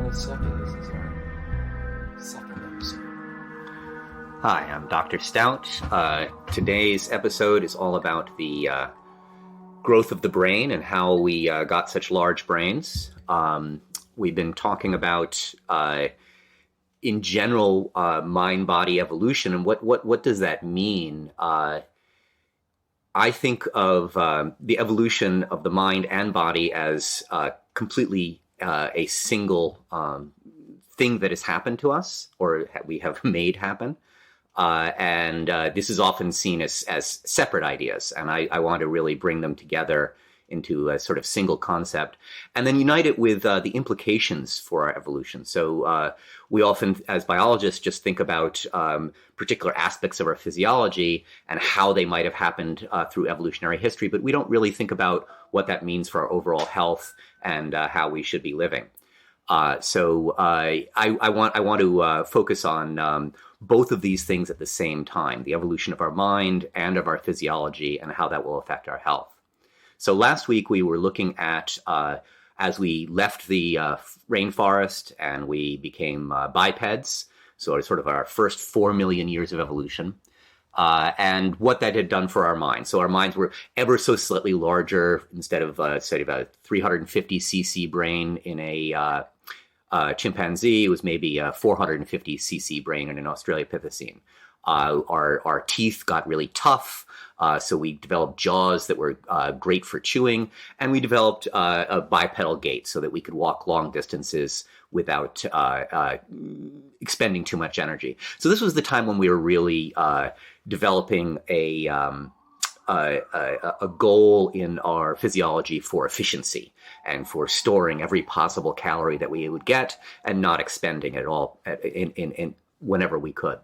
22nd. This is our second episode. Hi, I'm Dr. Stout. Today's episode is all about the growth of the brain and how we got such large brains. We've been talking about, in general, mind-body evolution, and what does that mean? I think of the evolution of the mind and body as completely a single thing that has happened to us, or we have made happen. And this is often seen as separate ideas, and I want to really bring them together into a sort of single concept, and then unite it with the implications for our evolution. So we often, as biologists, just think about particular aspects of our physiology and how they might have happened through evolutionary history, but we don't really think about what that means for our overall health and how we should be living. So I want to focus on both of these things at the same time, the evolution of our mind and of our physiology and how that will affect our health. So last week we were looking at, as we left the rainforest and we became bipeds, so sort of our first 4 million years of evolution, and what that had done for our minds. So our minds were ever so slightly larger. Instead of, say, about a 350 cc brain in a chimpanzee, it was maybe a 450 cc brain in an Australopithecine. Our teeth got really tough, so we developed jaws that were great for chewing, and we developed a bipedal gait so that we could walk long distances without expending too much energy. So this was the time when we were really developing a goal in our physiology for efficiency and for storing every possible calorie that we would get and not expending it all in whenever we could.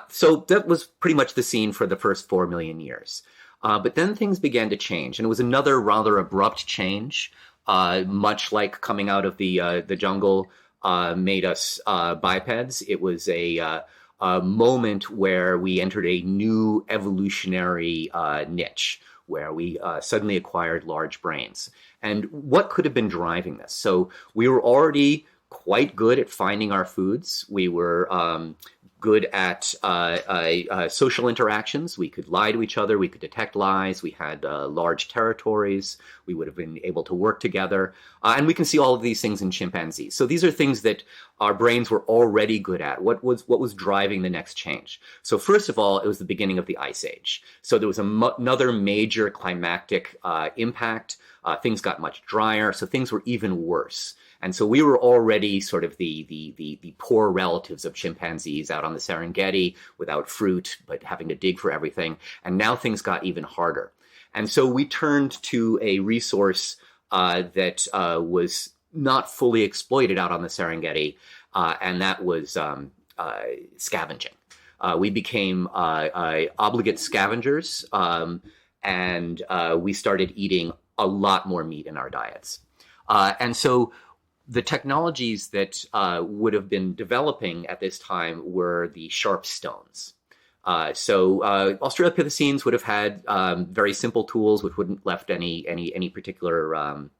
So that was pretty much the scene for the first 4 million years. But then things began to change, and it was another rather abrupt change, much like coming out of the jungle made us bipeds. It was a moment where we entered a new evolutionary niche, where we suddenly acquired large brains. And what could have been driving this? So we were already quite good at finding our foods. We were good at social interactions. We could lie to each other. We could detect lies. We had large territories. We would have been able to work together. And we can see all of these things in chimpanzees. So these are things that our brains were already good at. What was driving the next change? So first of all, it was the beginning of the Ice Age. So there was another major climactic impact. Things got much drier, so things were even worse. And so we were already sort of the poor relatives of chimpanzees out on the Serengeti without fruit, but having to dig for everything. And now things got even harder. And so we turned to a resource that was not fully exploited out on the Serengeti, and that was scavenging. We became obligate scavengers, and we started eating a lot more meat in our diets. And so the technologies that would have been developing at this time were the sharp stones. So Australopithecines would have had very simple tools which wouldn't left any particular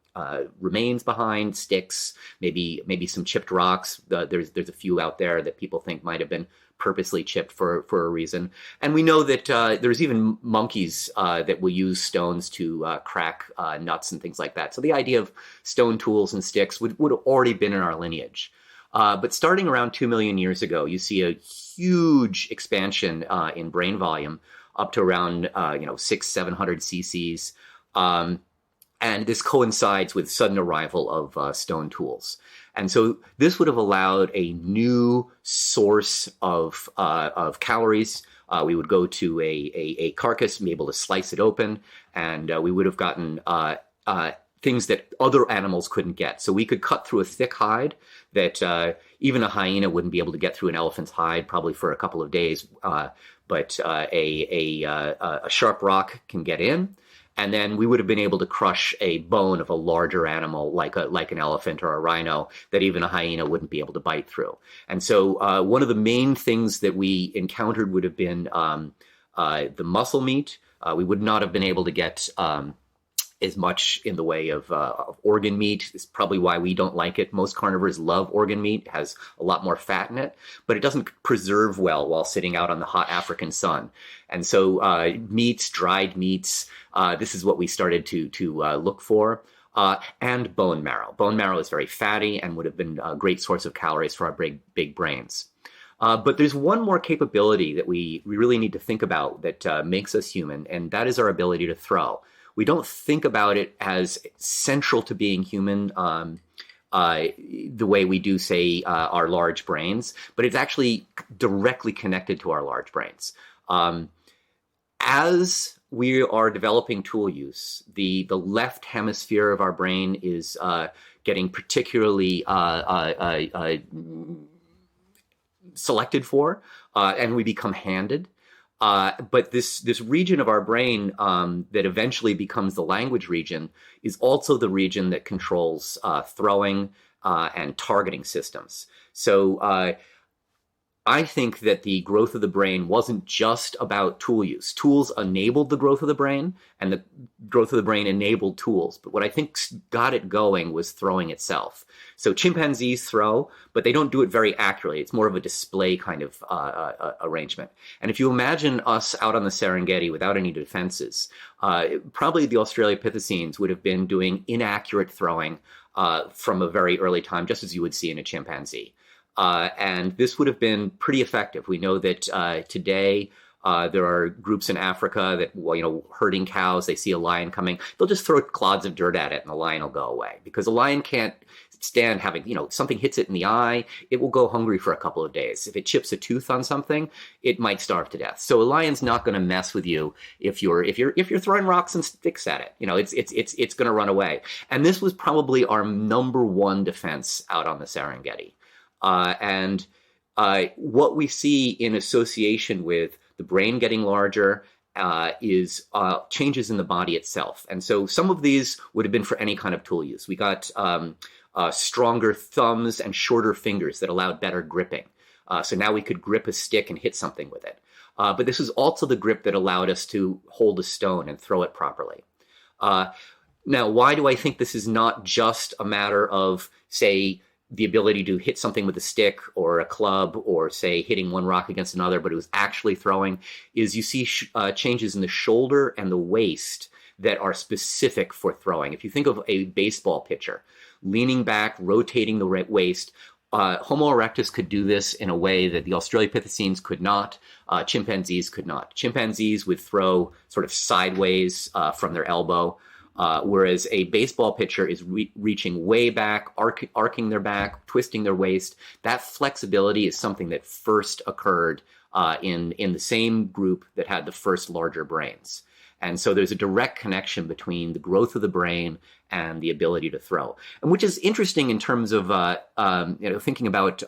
remains behind, sticks, maybe some chipped rocks. There's a few out there that people think might have been purposely chipped for a reason. And we know that there's even monkeys that will use stones to crack nuts and things like that. So the idea of stone tools and sticks would have already been in our lineage. But starting around 2 million years ago, you see a huge expansion in brain volume up to around 600-700 cc's. And this coincides with sudden arrival of stone tools. And so this would have allowed a new source of calories. We would go to a carcass and be able to slice it open, and we would have gotten things that other animals couldn't get. So we could cut through a thick hide that even a hyena wouldn't be able to get through an elephant's hide, probably for a couple of days. But a sharp rock can get in. And then we would have been able to crush a bone of a larger animal like an elephant or a rhino that even a hyena wouldn't be able to bite through. And so one of the main things that we encountered would have been the muscle meat. We would not have been able to get as much in the way of organ meat. It's probably why we don't like it. Most carnivores love organ meat. It has a lot more fat in it, but it doesn't preserve well while sitting out on the hot African sun. And so meats, dried meats, this is what we started to look for. And bone marrow. Bone marrow is very fatty and would have been a great source of calories for our big brains. But there's one more capability that we really need to think about that makes us human, and that is our ability to throw. We don't think about it as central to being human the way we do, say, our large brains, but it's actually directly connected to our large brains. As we are developing tool use, the left hemisphere of our brain is getting particularly selected for, and we become handed. But this region of our brain that eventually becomes the language region is also the region that controls throwing and targeting systems. So I think that the growth of the brain wasn't just about tool use. Tools enabled the growth of the brain, and the growth of the brain enabled tools. But what I think got it going was throwing itself. So chimpanzees throw, but they don't do it very accurately. It's more of a display kind of arrangement. And if you imagine us out on the Serengeti without any defenses, probably the Australopithecines would have been doing inaccurate throwing from a very early time, just as you would see in a chimpanzee. And this would have been pretty effective. We know that today there are groups in Africa that, herding cows, they see a lion coming, they'll just throw clods of dirt at it and the lion will go away. Because a lion can't stand having, something hits it in the eye, it will go hungry for a couple of days. If it chips a tooth on something, it might starve to death. So a lion's not going to mess with you if you're throwing rocks and sticks at it. It's going to run away. And this was probably our number one defense out on the Serengeti. And what we see in association with the brain getting larger is changes in the body itself. And so some of these would have been for any kind of tool use. We got stronger thumbs and shorter fingers that allowed better gripping. So now we could grip a stick and hit something with it. But this is also the grip that allowed us to hold a stone and throw it properly. Now, why do I think this is not just a matter of, say, the ability to hit something with a stick or a club or, say, hitting one rock against another, but it was actually throwing, is you see changes in the shoulder and the waist that are specific for throwing. If you think of a baseball pitcher, leaning back, rotating the waist, Homo erectus could do this in a way that the Australopithecines could not, chimpanzees could not. Chimpanzees would throw sort of sideways from their elbow, whereas a baseball pitcher is reaching way back, arcing their back, twisting their waist. That flexibility is something that first occurred in the same group that had the first larger brains. And so there's a direct connection between the growth of the brain and the ability to throw, and which is interesting in terms of thinking about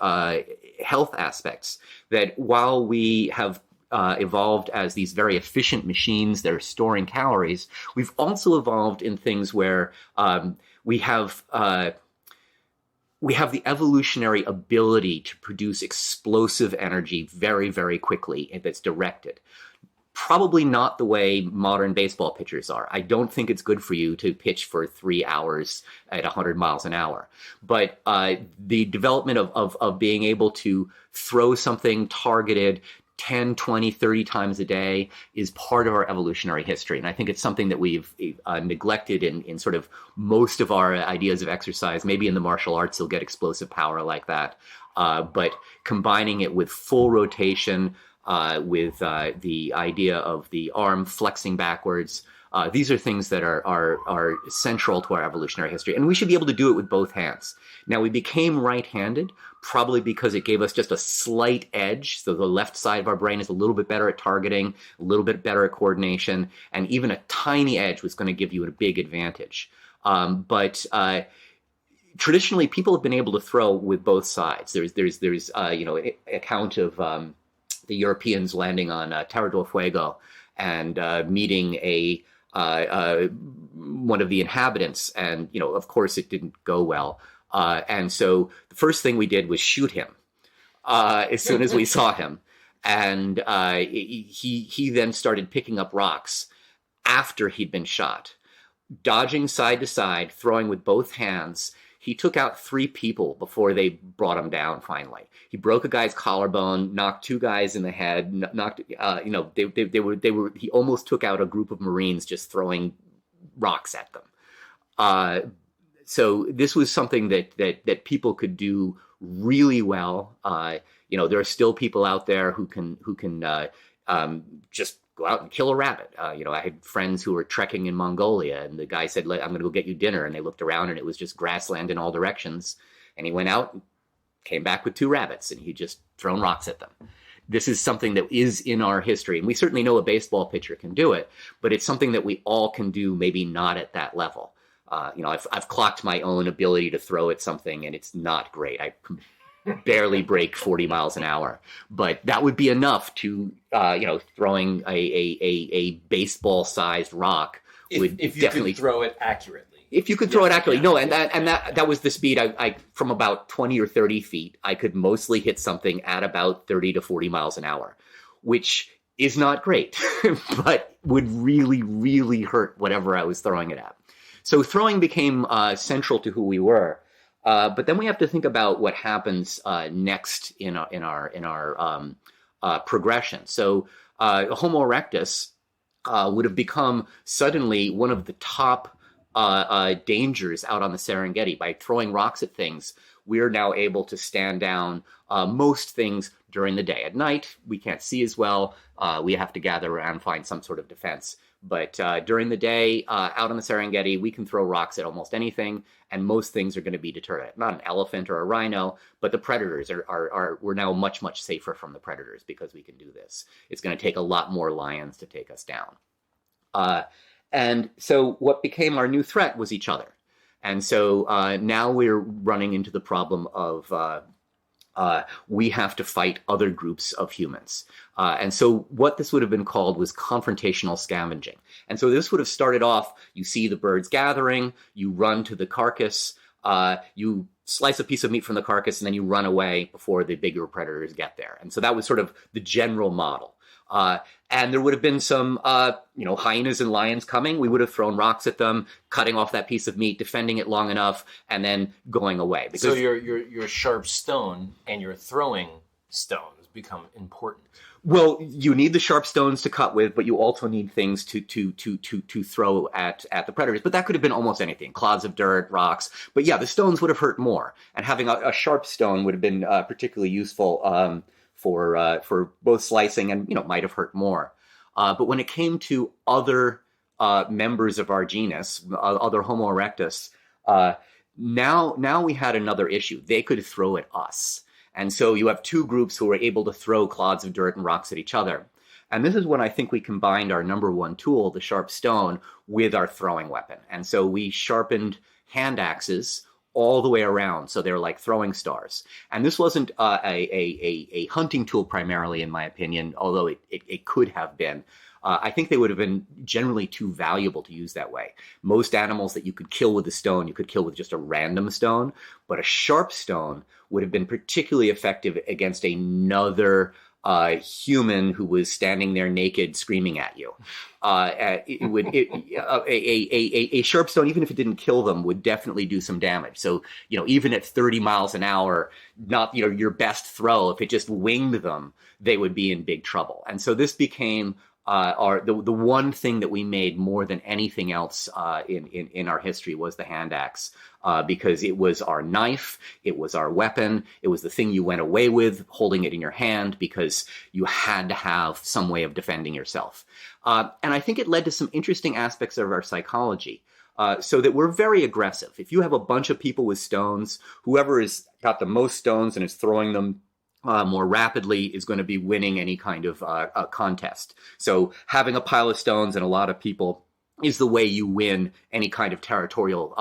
health aspects. That while we have evolved as these very efficient machines that are storing calories, we've also evolved in things where we have the evolutionary ability to produce explosive energy very, very quickly that's directed. Probably not the way modern baseball pitchers are. I don't think it's good for you to pitch for 3 hours at 100 miles an hour. But the development of being able to throw something targeted 10, 20, 30 times a day is part of our evolutionary history. And I think it's something that we've neglected in sort of most of our ideas of exercise. Maybe in the martial arts, you'll get explosive power like that. But combining it with full rotation, with the idea of the arm flexing backwards, these are things that are central to our evolutionary history. And we should be able to do it with both hands. Now, we became right-handed probably because it gave us just a slight edge. So the left side of our brain is a little bit better at targeting, a little bit better at coordination, and even a tiny edge was going to give you a big advantage. But traditionally, people have been able to throw with both sides. There's an account of the Europeans landing on Terra del Fuego and meeting one of the inhabitants, and of course it didn't go well. And so the first thing we did was shoot him as soon as we saw him, and he then started picking up rocks after he'd been shot. dodging side to side, throwing with both hands. He took out 3 people before they brought him down. Finally, he broke a guy's collarbone, knocked 2 guys in the head, knocked. They were. He almost took out a group of Marines just throwing rocks at them. So this was something that people could do really well. There are still people out there who can just go out and kill a rabbit. I had friends who were trekking in Mongolia, and the guy said, "I'm going to go get you dinner." And they looked around, and it was just grassland in all directions. And he went out and came back with 2 rabbits, and he just thrown rocks at them. This is something that is in our history, and we certainly know a baseball pitcher can do it, but it's something that we all can do, maybe not at that level. I've clocked my own ability to throw at something, and it's not great. I barely break 40 miles an hour, but that would be enough to, throwing a baseball-sized rock would if you definitely could throw it accurately. If you could throw it accurately, that was the speed. I from about 20 or 30 feet, I could mostly hit something at about 30 to 40 miles an hour, which is not great, but would really, really hurt whatever I was throwing it at. So throwing became central to who we were. But then we have to think about what happens next in our progression. So Homo erectus would have become suddenly one of the top dangers out on the Serengeti. By throwing rocks at things, we're now able to stand down most things during the day. At night, we can't see as well. We have to gather around and find some sort of defense. But during the day, out on the Serengeti, we can throw rocks at almost anything, and most things are going to be deterred. Not an elephant or a rhino, but the predators we're now much, much safer from the predators because we can do this. It's going to take a lot more lions to take us down. And so what became our new threat was each other. And so now we're running into the problem of we have to fight other groups of humans. And so what this would have been called was confrontational scavenging. And so this would have started off, you see the birds gathering, you run to the carcass, you slice a piece of meat from the carcass, and then you run away before the bigger predators get there. And so that was sort of the general model. And there would have been some, hyenas and lions coming. We would have thrown rocks at them, cutting off that piece of meat, defending it long enough, and then going away. Because so your sharp stone and your throwing stones become important. Well, you need the sharp stones to cut with, but you also need things to throw at the predators. But that could have been almost anything: clods of dirt, rocks. But yeah, the stones would have hurt more, and having a sharp stone would have been particularly useful for both slicing and might have hurt more. But when it came to other members of our genus, other Homo erectus, now we had another issue. They could throw at us. And so you have 2 groups who were able to throw clods of dirt and rocks at each other. And this is when I think we combined our number one tool, the sharp stone, with our throwing weapon. And so we sharpened hand axes all the way around, so they're like throwing stars. And this wasn't a hunting tool primarily, in my opinion, although it could have been. I think they would have been generally too valuable to use that way. Most animals that you could kill with a stone, you could kill with just a random stone, but a sharp stone would have been particularly effective against another human who was standing there naked screaming at you. A sharp stone, even if it didn't kill them, would definitely do some damage. So, even at 30 miles an hour, not, your best throw, if it just winged them, they would be in big trouble. And so this became the one thing that we made more than anything else in our history was the hand axe, because it was our knife, it was our weapon, it was the thing you went away with, holding it in your hand, because you had to have some way of defending yourself. And I think it led to some interesting aspects of our psychology, so that we're very aggressive. If you have a bunch of people with stones, whoever has got the most stones and is throwing them more rapidly is going to be winning any kind of contest. So having a pile of stones and a lot of people is the way you win any kind of territorial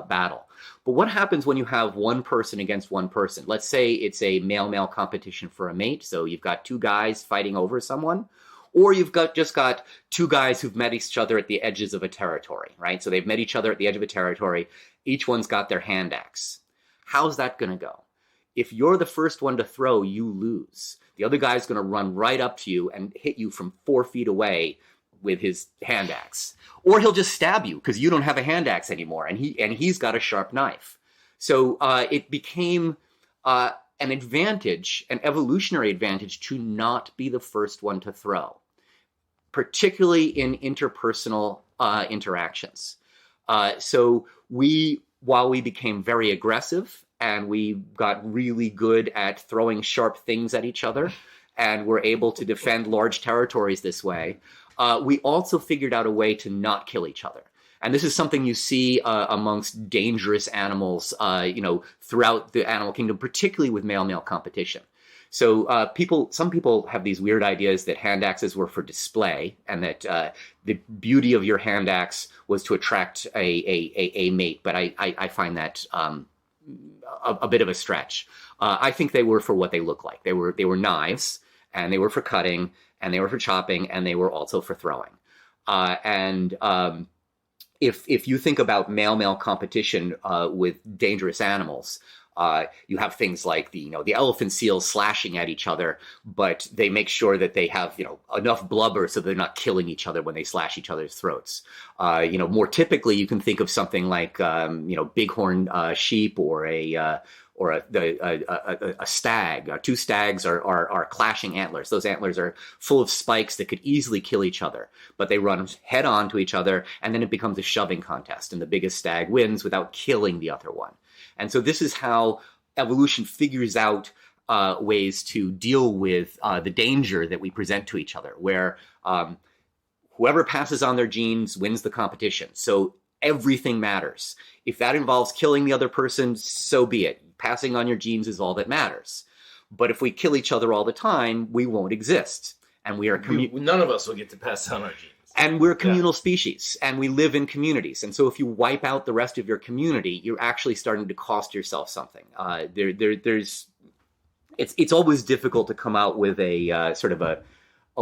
battle. But what happens when you have one person against one person? Let's say it's a male-male competition for a mate. So you've got 2 guys fighting over someone, or you've just got 2 guys who've met each other at the edges of a territory, right? So they've met each other at the edge of a territory. Each one's got their hand axe. How's that going to go? If you're the first one to throw, you lose. The other guy's going to run right up to you and hit you from 4 feet away with his hand axe, or he'll just stab you because you don't have a hand axe anymore, and he's got a sharp knife. So it became an advantage, an evolutionary advantage, to not be the first one to throw, particularly in interpersonal interactions. So while we became very aggressive and we got really good at throwing sharp things at each other and were able to defend large territories this way, we also figured out a way to not kill each other. And this is something you see amongst dangerous animals, throughout the animal kingdom, particularly with male-male competition. So some people have these weird ideas that hand axes were for display, and that the beauty of your hand axe was to attract a mate. But I find that a bit of a stretch. I think they were for what they look like. They were knives, and they were for cutting, and they were for chopping, and they were also for throwing. If you think about male-male competition with dangerous animals, you have things like the elephant seals slashing at each other, but they make sure that they have enough blubber so they're not killing each other when they slash each other's throats. More typically, you can think of something like bighorn sheep, or a stag. Two stags are clashing antlers. Those antlers are full of spikes that could easily kill each other, but they run head on to each other, and then it becomes a shoving contest, and the biggest stag wins without killing the other one. And so this is how evolution figures out ways to deal with the danger that we present to each other, where whoever passes on their genes wins the competition. So everything matters. If that involves killing the other person, so be it. Passing on your genes is all that matters. But if we kill each other all the time, we won't exist. And we are none of us will get to pass on our genes. And we're a communal species, and we live in communities. And so if you wipe out the rest of your community, you're actually starting to cost yourself something. It's always difficult to come out with a sort of a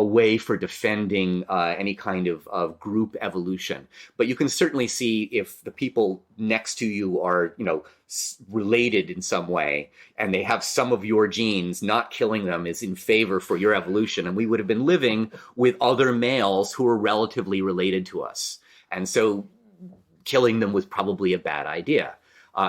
way for defending any kind of group evolution. But you can certainly see if the people next to you are, related in some way, and they have some of your genes, not killing them is in favor for your evolution. And we would have been living with other males who were relatively related to us. And so killing them was probably a bad idea.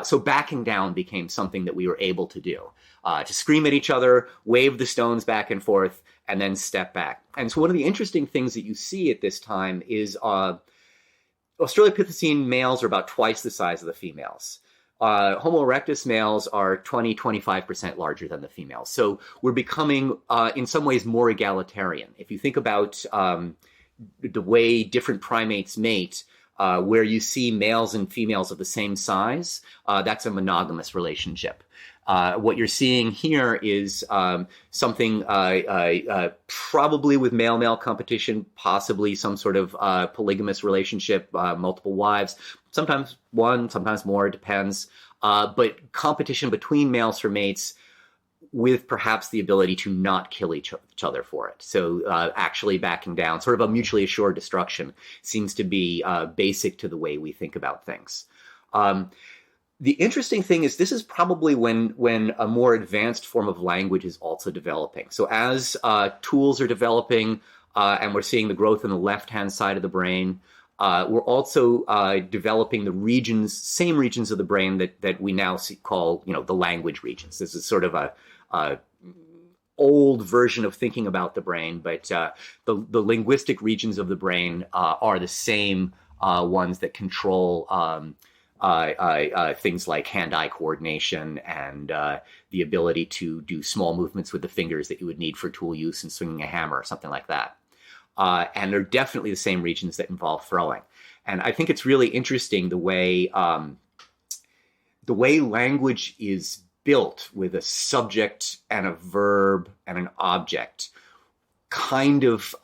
So backing down became something that we were able to do, to scream at each other, wave the stones back and forth, and then step back. And so one of the interesting things that you see at this time is Australopithecine males are about twice the size of the females. Homo erectus males are 20-25% larger than the females. So we're becoming, in some ways, more egalitarian. If you think about the way different primates mate, where you see males and females of the same size, that's a monogamous relationship. What you're seeing here is something probably with male-male competition, possibly some sort of polygamous relationship, multiple wives, sometimes one, sometimes more, it depends. But competition between males for mates with perhaps the ability to not kill each other for it. So actually backing down, sort of a mutually assured destruction, seems to be basic to the way we think about things. The interesting thing is this is probably when a more advanced form of language is also developing. So as tools are developing and we're seeing the growth in the left-hand side of the brain, we're also developing the same regions of the brain that we now call, the language regions. This is sort of a old version of thinking about the brain, but the linguistic regions of the brain are the same ones that control things like hand-eye coordination and the ability to do small movements with the fingers that you would need for tool use and swinging a hammer or something like that. And they're definitely the same regions that involve throwing. And I think it's really interesting the way language is built with a subject and a verb and an object kind of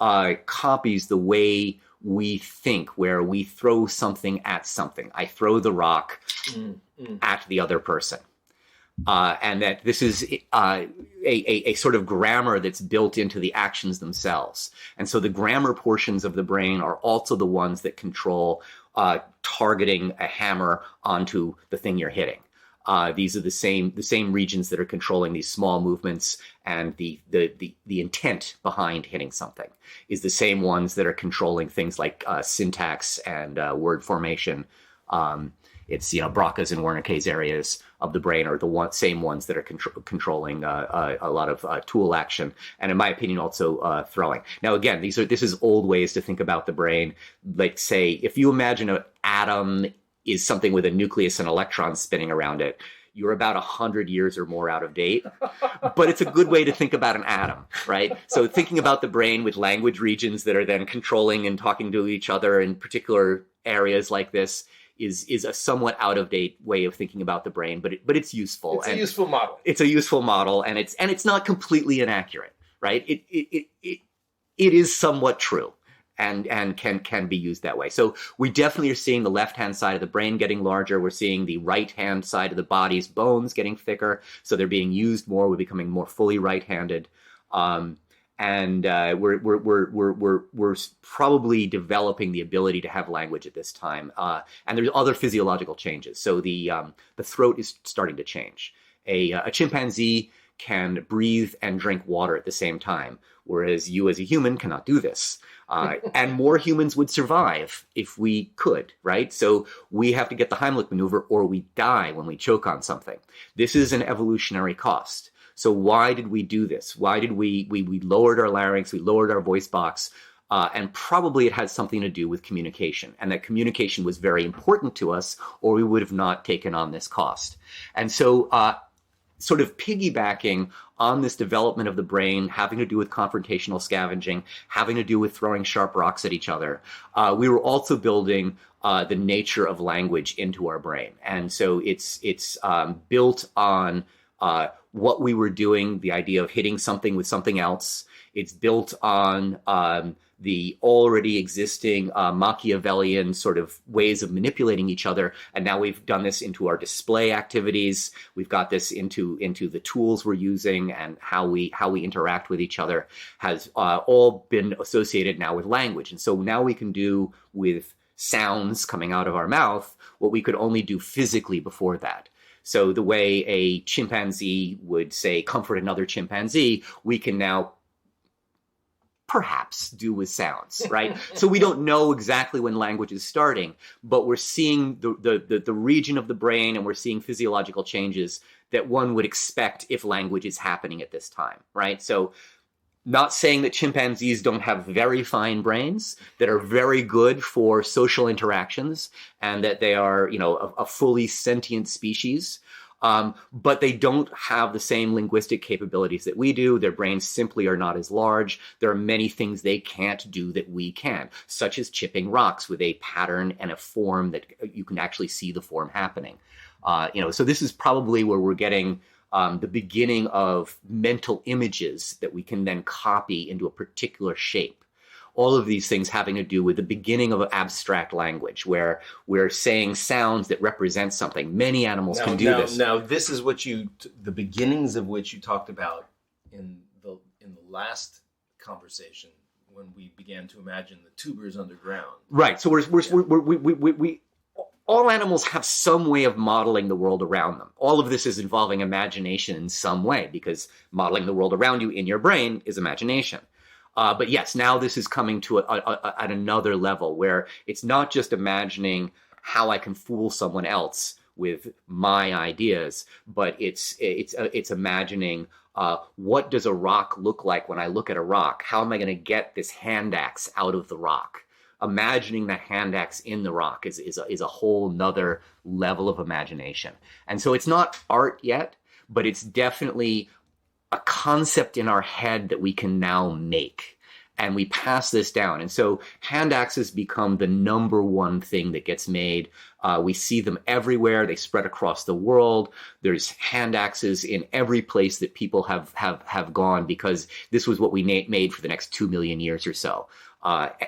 copies the way we think, where we throw something at something. I throw the rock at the other person. And that this is a sort of grammar that's built into the actions themselves. And so the grammar portions of the brain are also the ones that control targeting a hammer onto the thing you're hitting. These are the same regions that are controlling these small movements, and the intent behind hitting something is the same ones that are controlling things like syntax and word formation. It's Broca's and Wernicke's areas of the brain are the same ones that are controlling a lot of tool action, and in my opinion also throwing. Now again, this is old ways to think about the brain. Like, say, if you imagine an atom is something with a nucleus and electrons spinning around it, you're about 100 years or more out of date. But it's a good way to think about an atom, right? So thinking about the brain with language regions that are then controlling and talking to each other in particular areas like this is a somewhat out of date way of thinking about the brain, but it's useful. It's a useful model. It's a useful model, and it's not completely inaccurate, right? It is somewhat true. And can be used that way. So we definitely are seeing the left-hand side of the brain getting larger. We're seeing the right-hand side of the body's bones getting thicker. So they're being used more. We're becoming more fully right-handed. And we're probably developing the ability to have language at this time. And there's other physiological changes. So the throat is starting to change. A chimpanzee can breathe and drink water at the same time, whereas you as a human cannot do this. And more humans would survive if we could, right? So we have to get the Heimlich maneuver or we die when we choke on something. This is an evolutionary cost. So why did we do this? Why did we lowered our larynx, we lowered our voice box, and probably it had something to do with communication, and that communication was very important to us, or we would have not taken on this cost. And so sort of piggybacking on this development of the brain, having to do with confrontational scavenging, having to do with throwing sharp rocks at each other, we were also building the nature of language into our brain. And so it's built on what we were doing, the idea of hitting something with something else. It's built on the already existing Machiavellian sort of ways of manipulating each other. And now we've done this into our display activities. We've got this into the tools we're using, and how we interact with each other has all been associated now with language. And so now we can do with sounds coming out of our mouth what we could only do physically before that. So the way a chimpanzee would, say, comfort another chimpanzee, we can now perhaps do with sounds, right? So we don't know exactly when language is starting, but we're seeing the region of the brain, and we're seeing physiological changes that one would expect if language is happening at this time, right? So not saying that chimpanzees don't have very fine brains that are very good for social interactions, and that they are, a fully sentient species. But they don't have the same linguistic capabilities that we do. Their brains simply are not as large. There are many things they can't do that we can, such as chipping rocks with a pattern and a form that you can actually see the form happening. So this is probably where we're getting the beginning of mental images that we can then copy into a particular shape. All of these things having to do with the beginning of abstract language, where we're saying sounds that represent something. Many animals can do this. Now, this is what the beginnings of which you talked about in the last conversation, when we began to imagine the tubers underground. Right. So we all animals have some way of modeling the world around them. All of this is involving imagination in some way, because modeling the world around you in your brain is imagination. But yes, now this is coming to at another level, where it's not just imagining how I can fool someone else with my ideas, but it's imagining what does a rock look like when I look at a rock? How am I going to get this hand axe out of the rock? Imagining the hand axe in the rock is a whole nother level of imagination. And so it's not art yet, but it's definitely a concept in our head that we can now make, and we pass this down. And so hand axes become the number one thing that gets made. We see them everywhere. They spread across the world. There's hand axes in every place that people have gone, because this was what we made for the next 2 million years or so.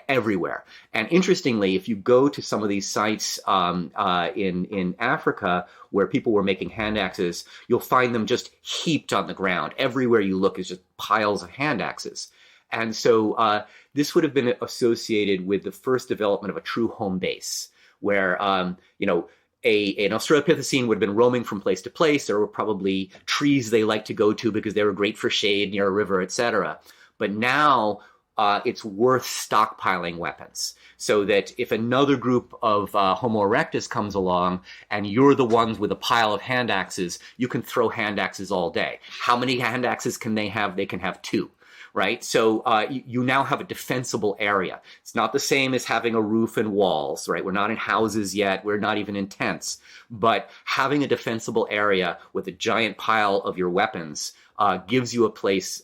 Everywhere. And interestingly, if you go to some of these sites in Africa where people were making hand axes, you'll find them just heaped on the ground. Everywhere you look is just piles of hand axes. And so this would have been associated with the first development of a true home base, where an Australopithecine would have been roaming from place to place. There were probably trees they liked to go to because they were great for shade near a river, etc. But now it's worth stockpiling weapons, so that if another group of Homo erectus comes along and you're the ones with a pile of hand axes, you can throw hand axes all day. How many hand axes can they have? They can have 2. Right? So you now have a defensible area. It's not the same as having a roof and walls, right? We're not in houses yet. We're not even in tents. But having a defensible area with a giant pile of your weapons gives you a place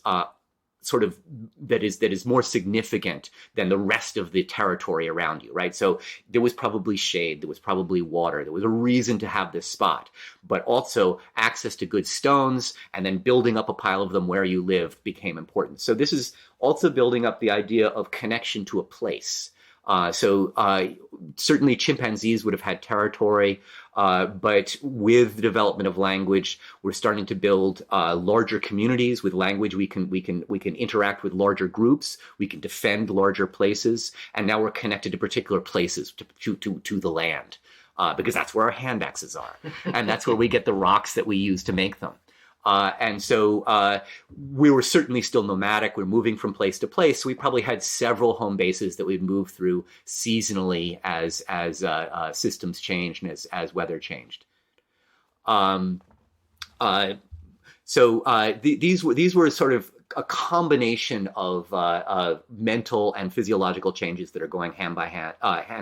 sort of that is more significant than the rest of the territory around you, right? So there was probably shade, there was probably water, there was a reason to have this spot, but also access to good stones and then building up a pile of them where you lived became important. So this is also building up the idea of connection to a place. Certainly chimpanzees would have had territory, but with the development of language, we're starting to build larger communities. With language, we can interact with larger groups. We can defend larger places, and now we're connected to particular places, to the land, because that's where our hand axes are, and that's where we get the rocks that we use to make them. And so we were certainly still nomadic. We're moving from place to place. So we probably had several home bases that we'd move through seasonally as systems changed and as weather changed. These were sort of a combination of mental and physiological changes that are going hand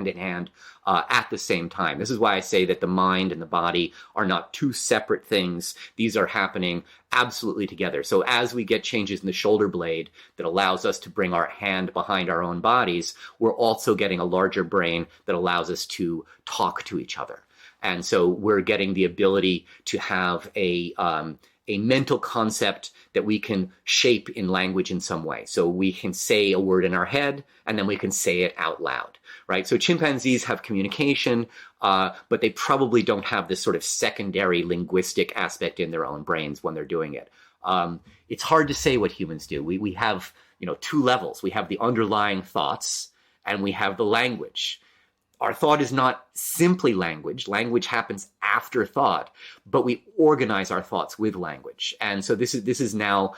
in hand at the same time. This is why I say that the mind and the body are not two separate things. These are happening absolutely together. So as we get changes in the shoulder blade that allows us to bring our hand behind our own bodies, we're also getting a larger brain that allows us to talk to each other. And so we're getting the ability to have a mental concept that we can shape in language in some way. So we can say a word in our head, and then we can say it out loud, right? So chimpanzees have communication, but they probably don't have this sort of secondary linguistic aspect in their own brains when they're doing it. It's hard to say what humans do. We have, 2 levels. We have the underlying thoughts, and we have the language. Our thought is not simply language. Language happens after thought, but we organize our thoughts with language. And so this is now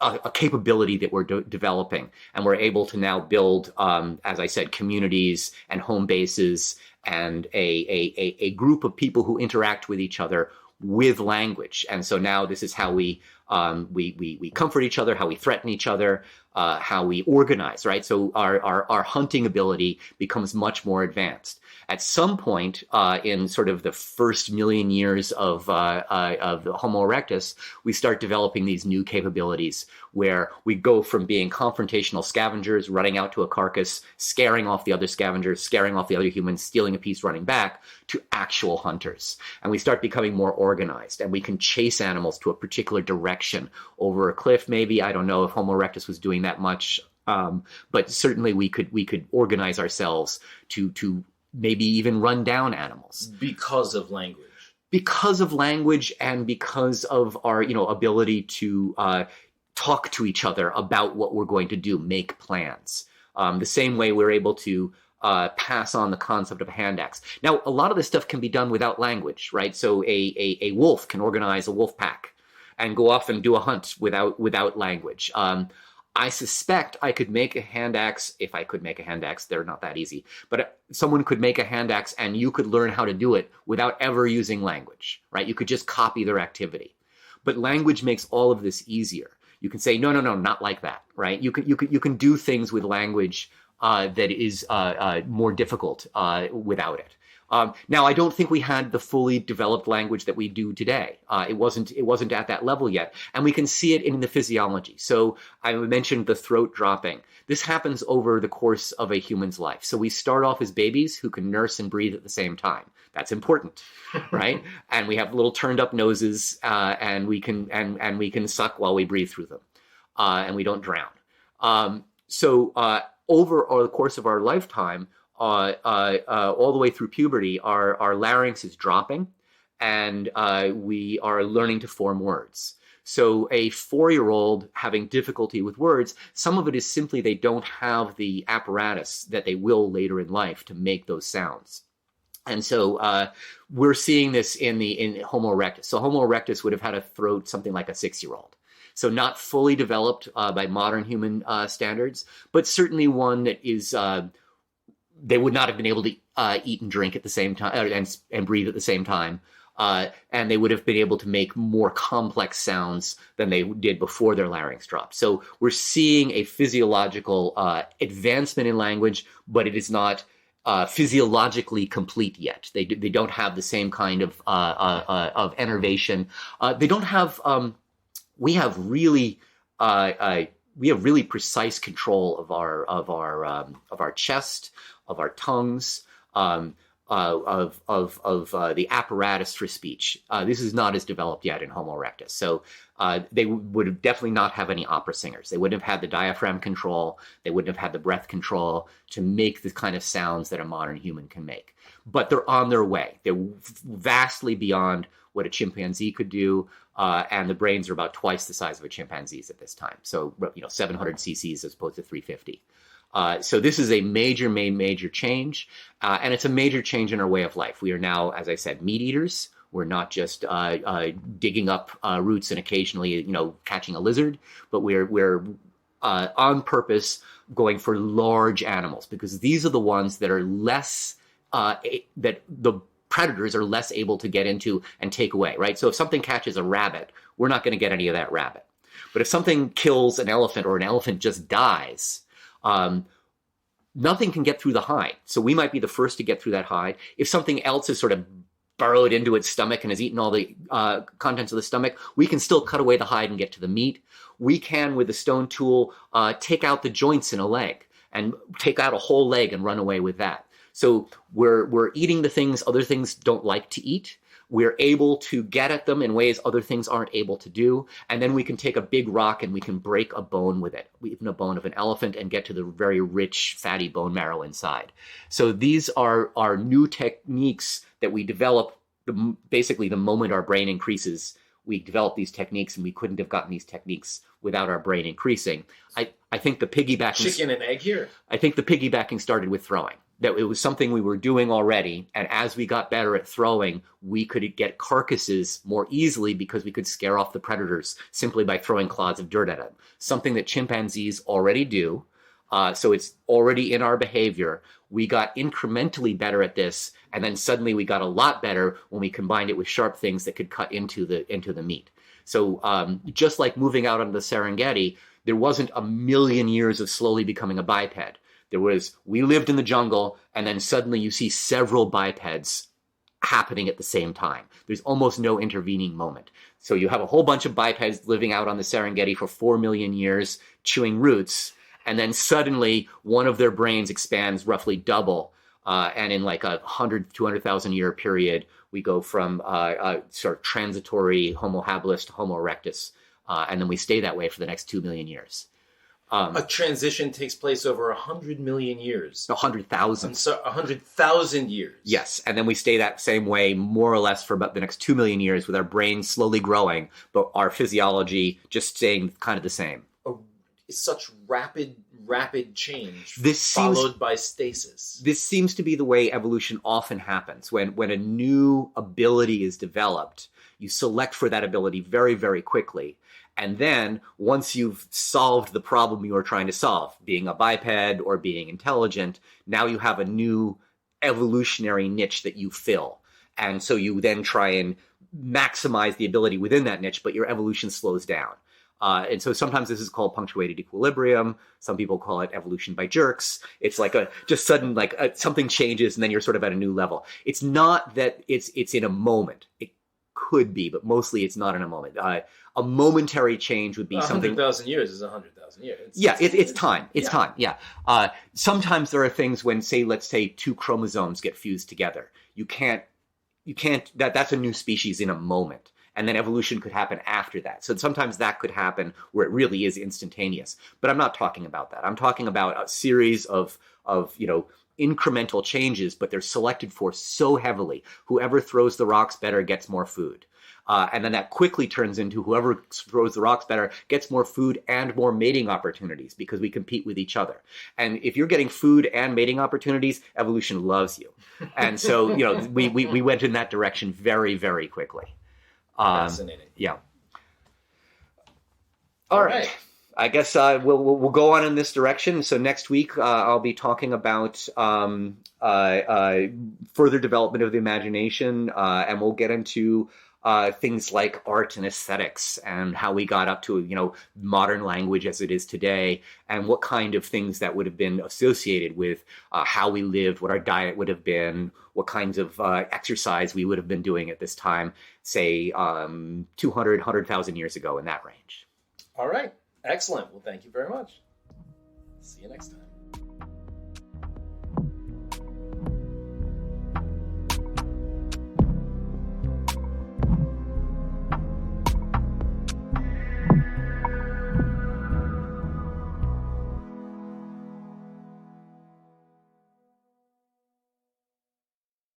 a capability that we're developing, and we're able to now build, as I said, communities and home bases and a group of people who interact with each other with language. And so now this is how we comfort each other, how we threaten each other, how we organize, right? So our hunting ability becomes much more advanced. At some point in sort of the first million years of the Homo erectus, we start developing these new capabilities where we go from being confrontational scavengers, running out to a carcass, scaring off the other scavengers, scaring off the other humans, stealing a piece, running back, to actual hunters. And we start becoming more organized, and we can chase animals to a particular direction over a cliff, maybe. I don't know if Homo erectus was doing that much, but certainly we could organize ourselves to maybe even run down animals. Because of language. Because of language, and because of our ability to talk to each other about what we're going to do, make plans. The same way we're able to pass on the concept of a hand axe. Now, a lot of this stuff can be done without language, right? So a wolf can organize a wolf pack and go off and do a hunt without language. I suspect I could make a hand axe, if I could make a hand axe. They're not that easy. But someone could make a hand axe and you could learn how to do it without ever using language, right? You could just copy their activity. But language makes all of this easier. You can say, no, not like that, right? You can do things with language that is more difficult without it. Now, I don't think we had the fully developed language that we do today. It wasn't at that level yet, and we can see it in the physiology. So I mentioned the throat dropping. This happens over the course of a human's life. So we start off as babies who can nurse and breathe at the same time. That's important, right? And we have little turned up noses, and we can suck while we breathe through them, and we don't drown. So over the course of our lifetime, all the way through puberty, our larynx is dropping, and we are learning to form words. So a 4-year-old having difficulty with words, some of it is simply they don't have the apparatus that they will later in life to make those sounds. And so we're seeing this in Homo erectus. So Homo erectus would have had a throat something like a 6-year-old. So not fully developed by modern human standards, but certainly one that is, they would not have been able to eat and drink at the same time and breathe at the same time. And they would have been able to make more complex sounds than they did before their larynx dropped. So we're seeing a physiological advancement in language, but it is not physiologically complete yet. They don't have the same kind of enervation. They don't have. We have really precise control of our chest, of our tongues, of the apparatus for speech. This is not as developed yet in Homo erectus. So they would definitely not have any opera singers. They wouldn't have had the diaphragm control. They wouldn't have had the breath control to make the kind of sounds that a modern human can make. But they're on their way. They're vastly beyond what a chimpanzee could do. And the brains are about twice the size of a chimpanzee's at this time. So, 700 cc's as opposed to 350. So this is a major change. And it's a major change in our way of life. We are now, as I said, meat eaters. We're not just digging up roots and occasionally, catching a lizard, but we're on purpose going for large animals because these are the ones that are less, that the predators are less able to get into and take away, right? So if something catches a rabbit, we're not going to get any of that rabbit. But if something kills an elephant or an elephant just dies, nothing can get through the hide. So we might be the first to get through that hide. If something else is sort of burrowed into its stomach and has eaten all the contents of the stomach, we can still cut away the hide and get to the meat. We can, with a stone tool, take out the joints in a leg and take out a whole leg and run away with that. So we're eating the things other things don't like to eat. We're able to get at them in ways other things aren't able to do. And then we can take a big rock and we can break a bone with it, even a bone of an elephant, and get to the very rich, fatty bone marrow inside. So these are new techniques that we develop basically the moment our brain increases. We develop these techniques, and we couldn't have gotten these techniques without our brain increasing. I think the piggybacking... Chicken and egg here? I think the piggybacking started with throwing. That it was something we were doing already, and as we got better at throwing, we could get carcasses more easily because we could scare off the predators simply by throwing clods of dirt at them. Something that chimpanzees already do, so it's already in our behavior. We got incrementally better at this, and then suddenly we got a lot better when we combined it with sharp things that could cut into the meat. So just like moving out onto the Serengeti, there wasn't a million years of slowly becoming a biped. We lived in the jungle, and then suddenly you see several bipeds happening at the same time. There's almost no intervening moment. So you have a whole bunch of bipeds living out on the Serengeti for 4 million years, chewing roots, and then suddenly one of their brains expands roughly double, and in like 100, 200,000 year period, we go from sort of transitory Homo habilis to Homo erectus, and then we stay that way for the next 2 million years. A transition takes place over 100 million years. 100,000. So 100,000 years. Yes, and then we stay that same way more or less for about the next 2 million years with our brains slowly growing, but our physiology just staying kind of the same. Such rapid change followed by stasis. This seems to be the way evolution often happens. When a new ability is developed, you select for that ability very, very quickly. And then once you've solved the problem you were trying to solve, being a biped or being intelligent, now you have a new evolutionary niche that you fill. And so you then try and maximize the ability within that niche, but your evolution slows down. And so sometimes this is called punctuated equilibrium. Some people call it evolution by jerks. It's like just sudden, something changes and then you're sort of at a new level. It's not that it's in a moment. It could be, but mostly it's not in a moment. A momentary change would be something. 100,000 years is 100,000 years. It's time. It's time. Yeah. Sometimes there are things when, let's say 2 chromosomes get fused together. You can't. That's a new species in a moment. And then evolution could happen after that. So sometimes that could happen where it really is instantaneous. But I'm not talking about that. I'm talking about a series of incremental changes, but they're selected for so heavily. Whoever throws the rocks better gets more food. And then that quickly turns into whoever throws the rocks better gets more food and more mating opportunities because we compete with each other. And if you're getting food and mating opportunities, evolution loves you. And so, we went in that direction very, very quickly. Fascinating. Yeah. All right. I guess we'll go on in this direction. So next week I'll be talking about further development of the imagination, and we'll get into things like art and aesthetics and how we got up to modern language as it is today, and what kind of things that would have been associated with how we lived, what our diet would have been, what kinds of exercise we would have been doing at this time, say 200, 100,000 years ago, in that range. All right. Excellent. Well, thank you very much. See you next time.